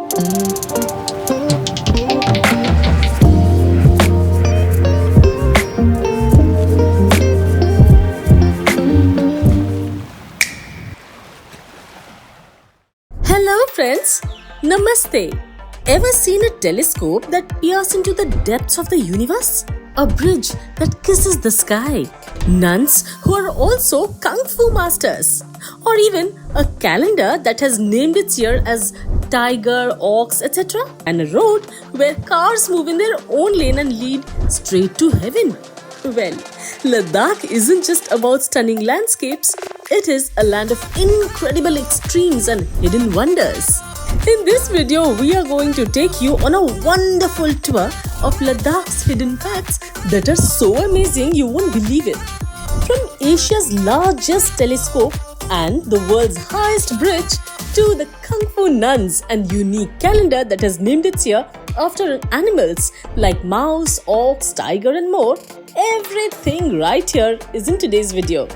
Hello friends, Namaste. Ever seen a telescope that peers into the depths of the universe? A bridge that kisses the sky? Nuns who are also Kung Fu masters? Or even a calendar that has named its year as tiger, ox, etc. And a road where cars move in their own lane and lead straight to heaven? Well, Ladakh isn't just about stunning landscapes, it is a land of incredible extremes and hidden wonders. In this video, we are going to take you on a wonderful tour of Ladakh's hidden facts that are so amazing you won't believe it. From Asia's largest telescope and the world's highest bridge to the Kung Fu nuns and unique calendar that has named its year after animals like mouse, ox, tiger and more, everything right here is in today's video.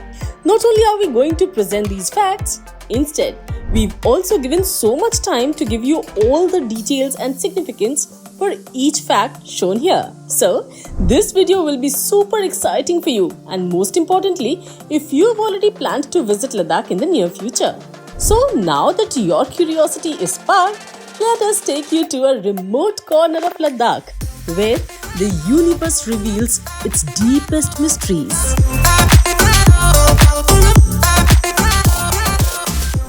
Not only are we going to present these facts, instead, we've also given so much time to give you all the details and significance for each fact shown here. So, this video will be super exciting for you and most importantly, if you've already planned to visit Ladakh in the near future. So, now that your curiosity is sparked, let us take you to a remote corner of Ladakh where the universe reveals its deepest mysteries.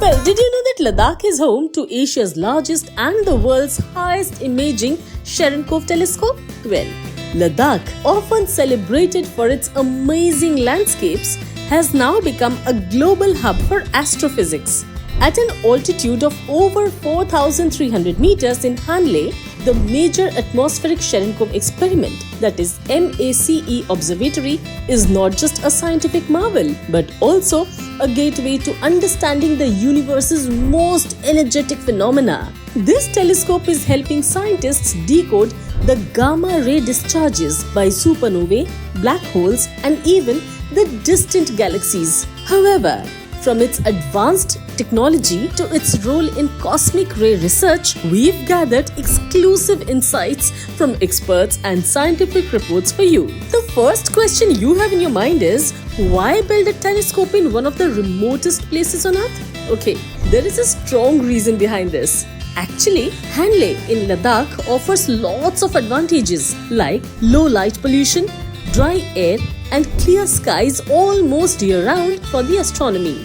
Well, did you know that Ladakh is home to Asia's largest and the world's highest imaging Cherenkov telescope? Well, Ladakh, often celebrated for its amazing landscapes, has now become a global hub for astrophysics. At an altitude of over 4,300 meters in Hanle, the major atmospheric Cherenkov experiment, that is MACE observatory, is not just a scientific marvel, but also a gateway to understanding the universe's most energetic phenomena. This telescope is helping scientists decode the gamma ray discharges by supernovae, black holes, and even the distant galaxies. However, from its advanced technology to its role in cosmic ray research, we've gathered exclusive insights from experts and scientific reports for you. The first question you have in your mind is, why build a telescope in one of the remotest places on Earth? Okay, there is a strong reason behind this. Actually, Hanle in Ladakh offers lots of advantages like low light pollution, dry air, and clear skies almost year-round for the astronomy.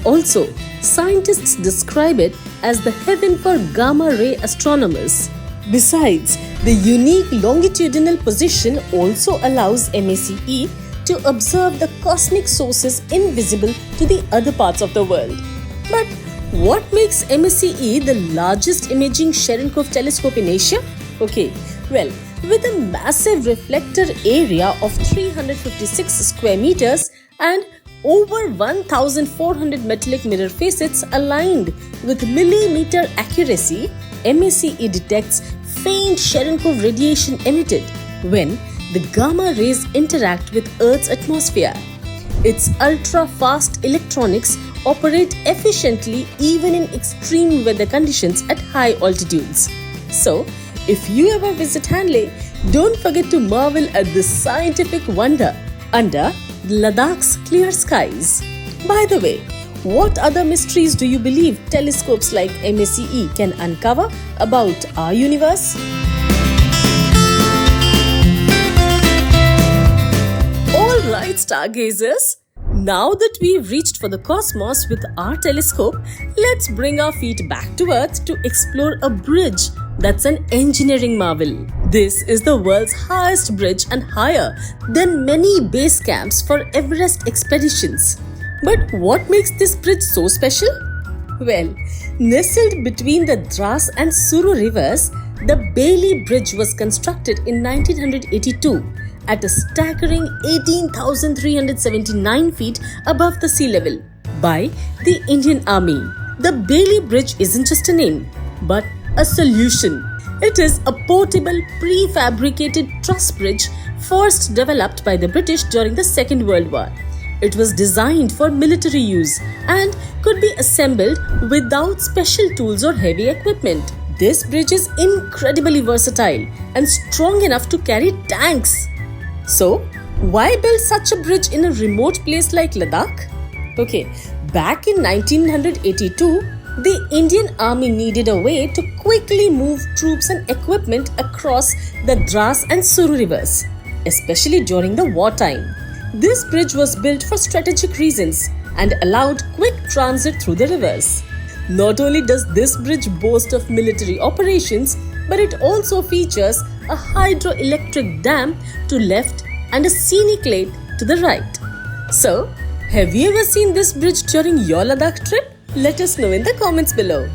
Also, scientists describe it as the heaven for gamma-ray astronomers. Besides, the unique longitudinal position also allows MACE to observe the cosmic sources invisible to the other parts of the world. But what makes MACE the largest imaging Cherenkov telescope in Asia? Okay, well, with a massive reflector area of 356 square meters and over 1,400 metallic mirror facets aligned with millimeter accuracy, MACE detects faint Cherenkov radiation emitted when the gamma rays interact with Earth's atmosphere. Its ultra-fast electronics operate efficiently even in extreme weather conditions at high altitudes. So, if you ever visit Hanle, don't forget to marvel at this scientific wonder under Ladakh's clear skies. By the way, what other mysteries do you believe telescopes like MACE can uncover about our universe? Alright, stargazers. Now that we've reached for the cosmos with our telescope, let's bring our feet back to Earth to explore a bridge that's an engineering marvel. This is the world's highest bridge and higher than many base camps for Everest expeditions. But what makes this bridge so special? Well, nestled between the Dras and Suru rivers, the Bailey Bridge was constructed in 1982 at a staggering 18,379 feet above the sea level by the Indian Army. The Bailey Bridge isn't just a name, but a solution. It is a portable, prefabricated truss bridge first developed by the British during the Second World War. It was designed for military use and could be assembled without special tools or heavy equipment. This bridge is incredibly versatile and strong enough to carry tanks. So, why build such a bridge in a remote place like Ladakh? Okay, back in 1982, the Indian Army needed a way to quickly move troops and equipment across the Dras and Suru rivers, especially during the wartime. This bridge was built for strategic reasons and allowed quick transit through the rivers. Not only does this bridge boast of military operations, but it also features a hydroelectric dam to left and a scenic lake to the right. So, have you ever seen this bridge during your Ladakh trip? Let us know in the comments below.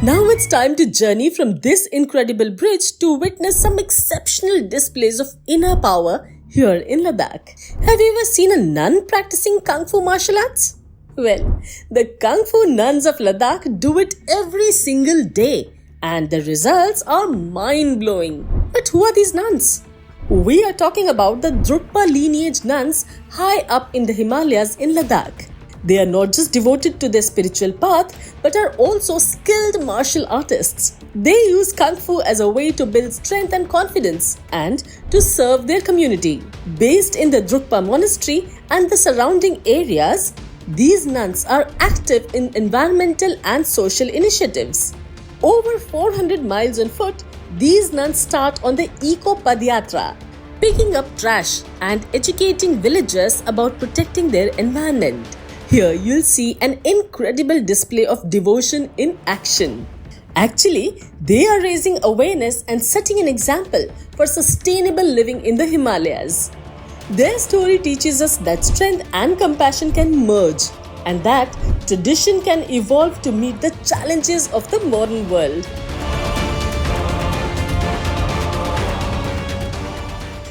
Now it's time to journey from this incredible bridge to witness some exceptional displays of inner power here in Ladakh. Have you ever seen a nun practicing Kung Fu martial arts? Well, the Kung Fu nuns of Ladakh do it every single day and the results are mind-blowing. But who are these nuns? We are talking about the Drukpa lineage nuns high up in the Himalayas in Ladakh. They are not just devoted to their spiritual path, but are also skilled martial artists. They use Kung Fu as a way to build strength and confidence and to serve their community. Based in the Drukpa monastery and the surrounding areas, these nuns are active in environmental and social initiatives. Over 400 miles on foot, these nuns start on the Eco Padyatra, picking up trash and educating villagers about protecting their environment. Here you'll see an incredible display of devotion in action. Actually, they are raising awareness and setting an example for sustainable living in the Himalayas. Their story teaches us that strength and compassion can merge, and that tradition can evolve to meet the challenges of the modern world.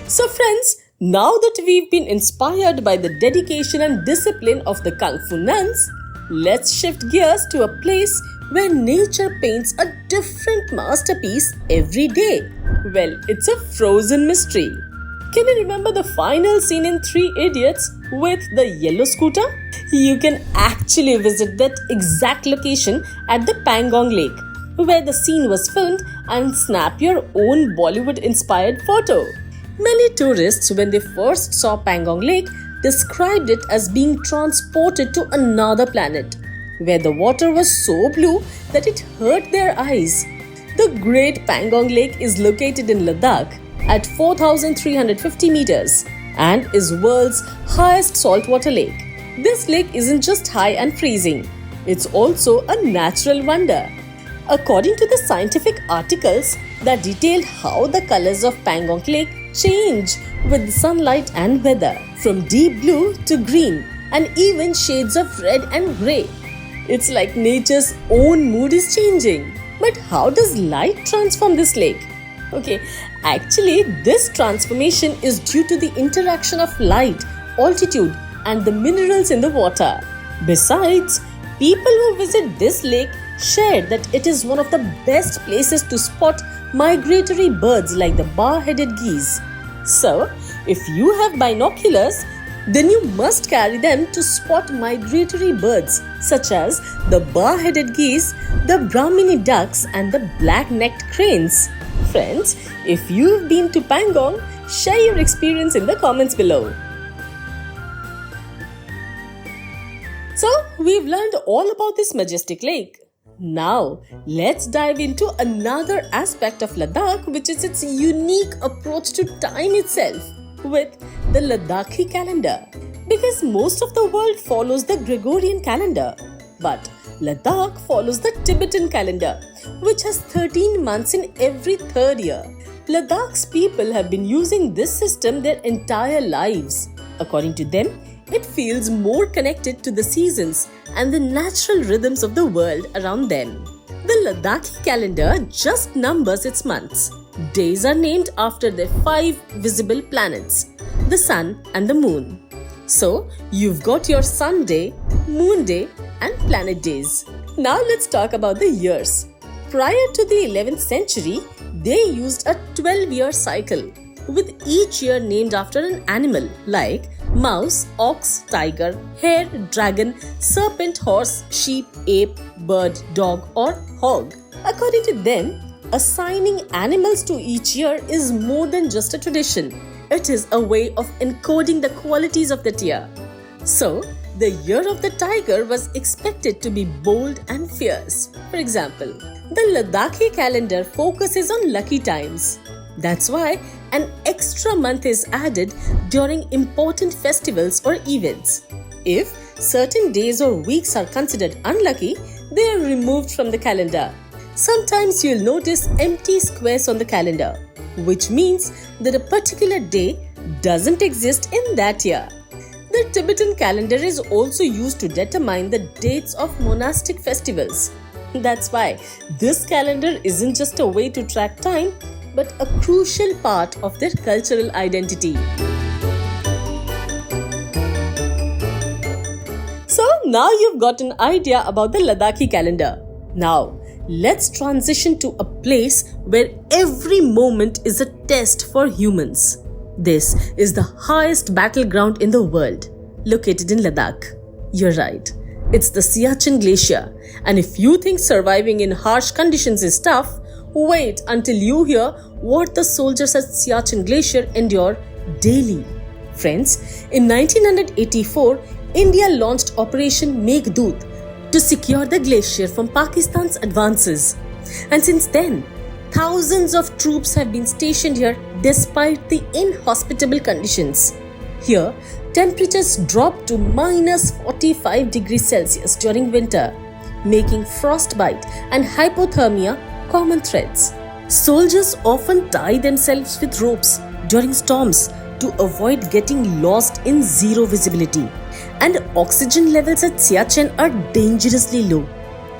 So friends, now that we've been inspired by the dedication and discipline of the Kung Fu nuns, let's shift gears to a place where nature paints a different masterpiece every day. Well, it's a frozen mystery. Can you remember the final scene in Three Idiots with the yellow scooter? You can actually visit that exact location at the Pangong Lake, where the scene was filmed, and snap your own Bollywood-inspired photo. Many tourists, when they first saw Pangong Lake, described it as being transported to another planet, where the water was so blue that it hurt their eyes. The Great Pangong Lake is located in Ladakh at 4,350 meters and is world's highest saltwater lake. This lake isn't just high and freezing, it's also a natural wonder. According to the scientific articles that detailed how the colors of Pangong Lake change with sunlight and weather, from deep blue to green and even shades of red and grey. It's like nature's own mood is changing. But how does light transform this lake? Okay, actually this transformation is due to the interaction of light, altitude and the minerals in the water. Besides, people who visit this lake share that it is one of the best places to spot migratory birds like the bar-headed geese. So, if you have binoculars, then you must carry them to spot migratory birds such as the bar-headed geese, the Brahmini ducks and the black-necked cranes. Friends, if you've been to Pangong, share your experience in the comments below. So, we've learned all about this majestic lake. Now, let's dive into another aspect of Ladakh, which is its unique approach to time itself, with the Ladakhi calendar. Because most of the world follows the Gregorian calendar, but Ladakh follows the Tibetan calendar, which has 13 months in every third year. Ladakh's people have been using this system their entire lives. According to them, it feels more connected to the seasons and the natural rhythms of the world around them. The Ladakhi calendar just numbers its months. Days are named after their 5 visible planets, the sun and the moon. So, you've got your sun day, moon day and planet days. Now let's talk about the years. Prior to the 11th century, they used a 12-year cycle, with each year named after an animal like mouse, ox, tiger, hare, dragon, serpent, horse, sheep, ape, bird, dog or hog. According to them, assigning animals to each year is more than just a tradition. It is a way of encoding the qualities of that year. So, the year of the tiger was expected to be bold and fierce. For example, the Ladakhi calendar focuses on lucky times. That's why an extra month is added during important festivals or events. If certain days or weeks are considered unlucky, they are removed from the calendar. Sometimes you'll notice empty squares on the calendar, which means that a particular day doesn't exist in that year. The Tibetan calendar is also used to determine the dates of monastic festivals. That's why this calendar isn't just a way to track time, but a crucial part of their cultural identity. So now you've got an idea about the Ladakhi calendar. Now, let's transition to a place where every moment is a test for humans. This is the highest battleground in the world, located in Ladakh. You're right, it's the Siachen Glacier. And if you think surviving in harsh conditions is tough, wait until you hear what the soldiers at Siachen Glacier endure daily. Friends, in 1984, India launched Operation Meghdoot to secure the glacier from Pakistan's advances. And since then, thousands of troops have been stationed here despite the inhospitable conditions. Here, temperatures drop to minus 45 degrees Celsius during winter, making frostbite and hypothermia common threats. Soldiers often tie themselves with ropes during storms to avoid getting lost in zero visibility. And oxygen levels at Siachen are dangerously low,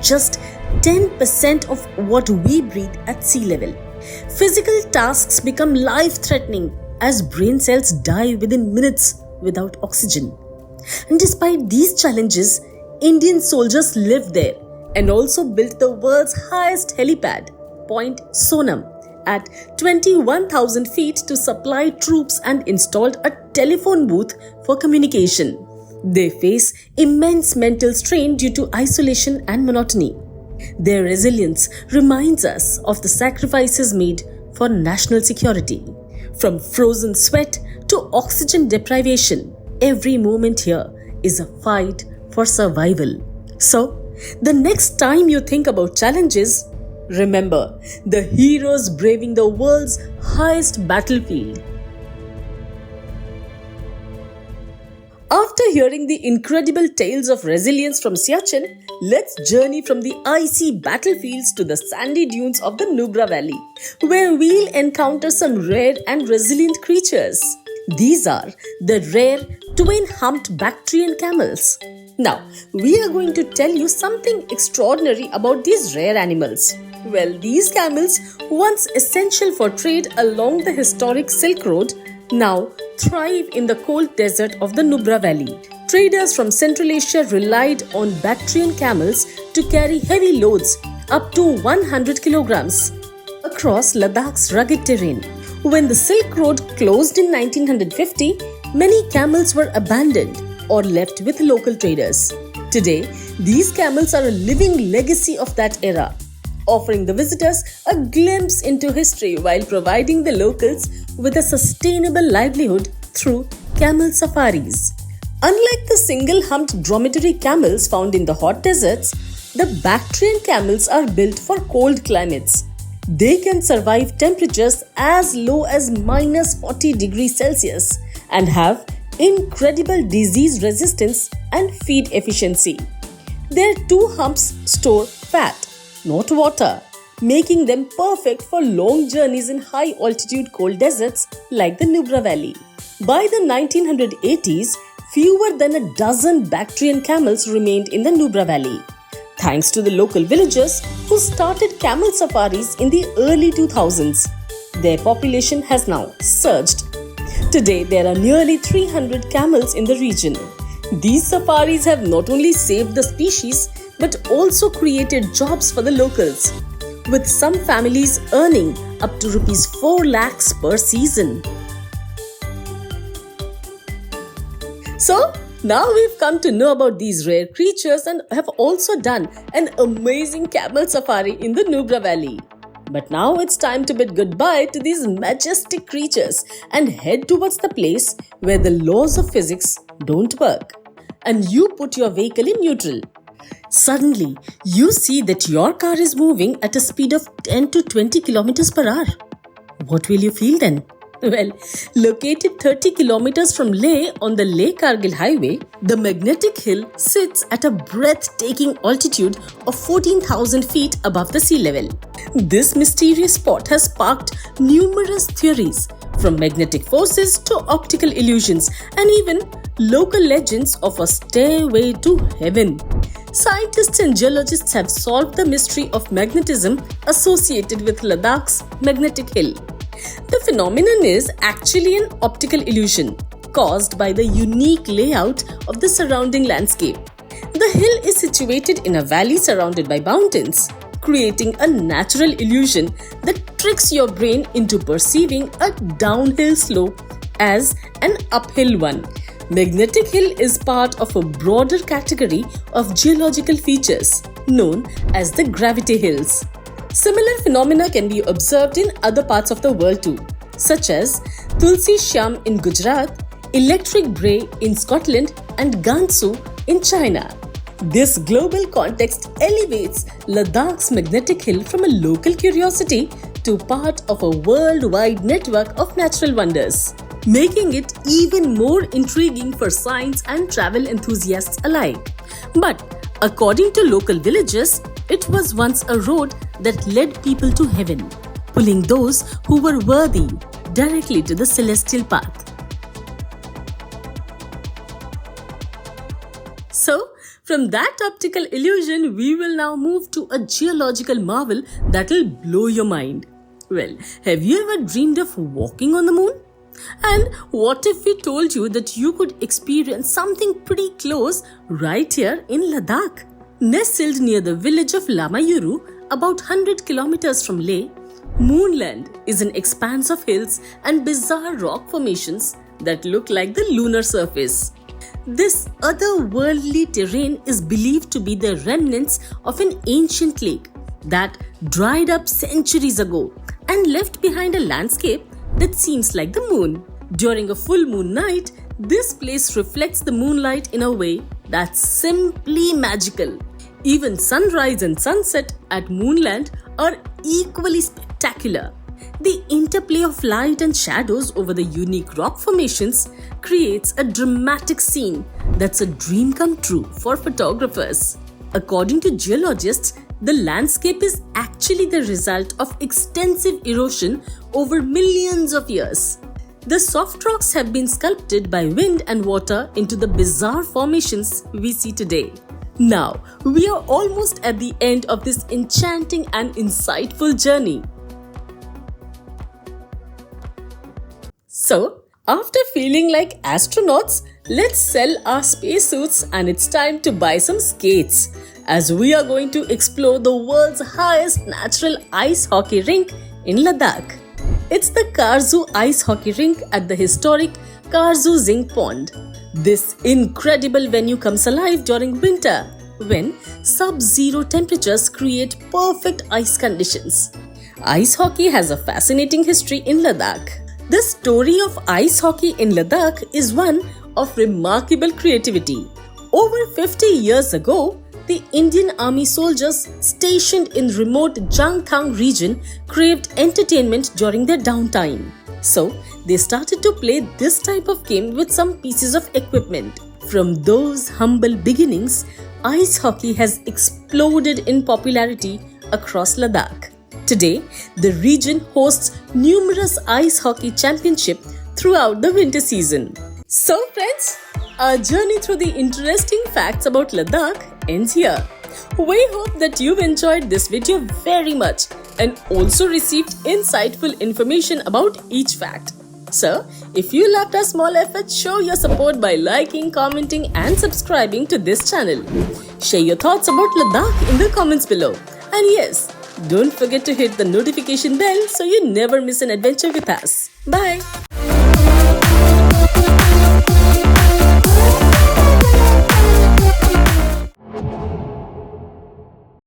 just 10% of what we breathe at sea level. Physical tasks become life-threatening as brain cells die within minutes without oxygen. And despite these challenges, Indian soldiers lived there and also built the world's highest helipad, Point Sonam, at 21,000 feet to supply troops and installed a telephone booth for communication. They face immense mental strain due to isolation and monotony. Their resilience reminds us of the sacrifices made for national security. From frozen sweat to oxygen deprivation, every moment here is a fight for survival. So, the next time you think about challenges, remember the heroes braving the world's highest battlefield. After hearing the incredible tales of resilience from Siachen, let's journey from the icy battlefields to the sandy dunes of the Nubra Valley, where we'll encounter some rare and resilient creatures. These are the rare twin-humped Bactrian camels. Now, we are going to tell you something extraordinary about these rare animals. Well, these camels, once essential for trade along the historic Silk Road, now thrive in the cold desert of the Nubra Valley. Traders from Central Asia relied on Bactrian camels to carry heavy loads up to 100 kilograms across Ladakh's rugged terrain. When the Silk Road closed in 1950, many camels were abandoned or left with local traders. Today, these camels are a living legacy of that era, offering the visitors a glimpse into history while providing the locals with a sustainable livelihood through camel safaris. Unlike the single-humped dromedary camels found in the hot deserts, the Bactrian camels are built for cold climates. They can survive temperatures as low as minus 40 degrees Celsius and have incredible disease resistance and feed efficiency. Their two humps store fat, not water, making them perfect for long journeys in high-altitude cold deserts like the Nubra Valley. By the 1980s, fewer than a dozen Bactrian camels remained in the Nubra Valley, thanks to the local villagers who started camel safaris in the early 2000s. Their population has now surged. Today, there are nearly 300 camels in the region. These safaris have not only saved the species, but also created jobs for the locals, with some families earning up to Rs 4 lakhs per season. So, Now we've come to know about these rare creatures and have also done an amazing camel safari in the Nubra Valley. But now it's time to bid goodbye to these majestic creatures and head towards the place where the laws of physics don't work. And you put your vehicle in neutral. Suddenly, you see that your car is moving at a speed of 10 to 20 kilometers per hour. What will you feel then? Well, located 30 kilometers from Leh on the Leh-Kargil highway, the magnetic hill sits at a breathtaking altitude of 14,000 feet above the sea level. This mysterious spot has sparked numerous theories, from magnetic forces to optical illusions and even local legends of a stairway to heaven. Scientists and geologists have solved the mystery of magnetism associated with Ladakh's magnetic hill. The phenomenon is actually an optical illusion caused by the unique layout of the surrounding landscape. The hill is situated in a valley surrounded by mountains, creating a natural illusion that tricks your brain into perceiving a downhill slope as an uphill one. Magnetic hill is part of a broader category of geological features known as the gravity hills. Similar phenomena can be observed in other parts of the world too, such as Tulsi Shyam in Gujarat, Electric Bray in Scotland, and Gansu in China. This global context elevates Ladakh's magnetic hill from a local curiosity to part of a worldwide network of natural wonders, making it even more intriguing for science and travel enthusiasts alike. But according to local villagers, it was once a road that led people to heaven, pulling those who were worthy directly to the celestial path. So, from that optical illusion, we will now move to a geological marvel that will blow your mind. Well, have you ever dreamed of walking on the moon? And what if we told you that you could experience something pretty close right here in Ladakh? Nestled near the village of Lamayuru, about 100 kilometers from Leh, Moonland is an expanse of hills and bizarre rock formations that look like the lunar surface. This otherworldly terrain is believed to be the remnants of an ancient lake that dried up centuries ago and left behind a landscape that seems like the moon. During a full moon night, this place reflects the moonlight in a way that's simply magical. Even sunrise and sunset at Moonland are equally spectacular. The interplay of light and shadows over the unique rock formations creates a dramatic scene that's a dream come true for photographers. According to geologists, the landscape is actually the result of extensive erosion over millions of years. The soft rocks have been sculpted by wind and water into the bizarre formations we see today. Now, we are almost at the end of this enchanting and insightful journey. So, after feeling like astronauts, let's sell our spacesuits and it's time to buy some skates, as we are going to explore the world's highest natural ice hockey rink in Ladakh. It's the Karzoo Ice Hockey Rink at the historic Karzoo Zinc Pond. This incredible venue comes alive during winter when sub-zero temperatures create perfect ice conditions. Ice hockey has a fascinating history in Ladakh. The story of ice hockey in Ladakh is one of remarkable creativity. Over 50 years ago, the Indian Army soldiers stationed in remote Jangthang region craved entertainment during their downtime. So, they started to play this type of game with some pieces of equipment. From those humble beginnings, ice hockey has exploded in popularity across Ladakh. Today, the region hosts numerous ice hockey championships throughout the winter season. So friends, our journey through the interesting facts about Ladakh ends here. We hope that you've enjoyed this video very much and also received insightful information about each fact. So, if you loved our small efforts, show your support by liking, commenting and subscribing to this channel. Share your thoughts about Ladakh in the comments below. And yes, don't forget to hit the notification bell so you never miss an adventure with us. Bye!